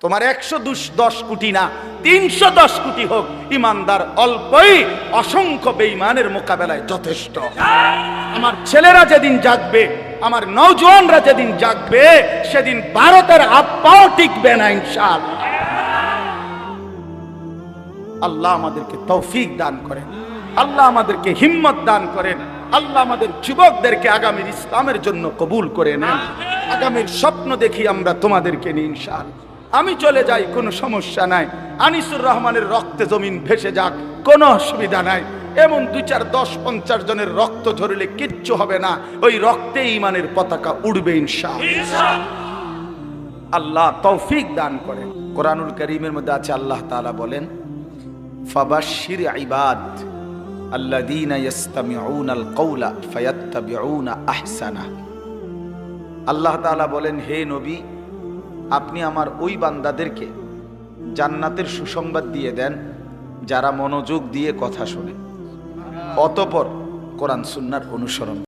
তোমার 110 কোটি না 310 কোটি হোক, ইমানদার অল্পই অসংখ্য বেঈমানের মোকাবেলায় যথেষ্ট। আমার ছেলেরা যেদিন জাগবে, আমার নওজোয়ানরা যেদিন জাগবে, সেদিন ভারতের আব্বাও টিকবে না ইনশাআল্লাহ। আল্লাহ আমাদেরকে তৌফিক দান করেন, আল্লাহ আমাদেরকে হিম্মত দান করেন, আল্লাহ আমাদের যুবকদেরকে আগামীর ইসলামের জন্য কবুল করে নেন। আগামীর স্বপ্ন দেখি আমরা তোমাদেরকে নিয়ে ইনশাআল্লাহ। আমি চলে যাই, কোনো সমস্যা নাই। আনিসুর রহমানের রক্তে জমিন ভেসে যাক, কোনো অসুবিধা নাই। এমন 2, 4, 10, 50 জনের রক্ত ঝরলে কিচ্ছু হবে না, ওই রক্তে ঈমানের পতাকা উড়বে ইনশাআল্লাহ। আল্লাহ তৌফিক দান করেন। কোরআনুল কারীমের মধ্যে আছে, আল্লাহ তাআলা বলেন, ফাবাশশির ইবাদ আল্লাযীনা ইসতামিউনাল কওলা ফায়াত্তাবিউনা আহসানা। আল্লাহ তাআলা বলেন, হে নবী, আপনি আমার ওই বান্দাদেরকে জান্নাতের সুসংবাদ দিয়ে দেন যারা মনোযোগ দিয়ে কথা শোনে, অতঃপর কোরআন সুন্নাহর অনুসরণ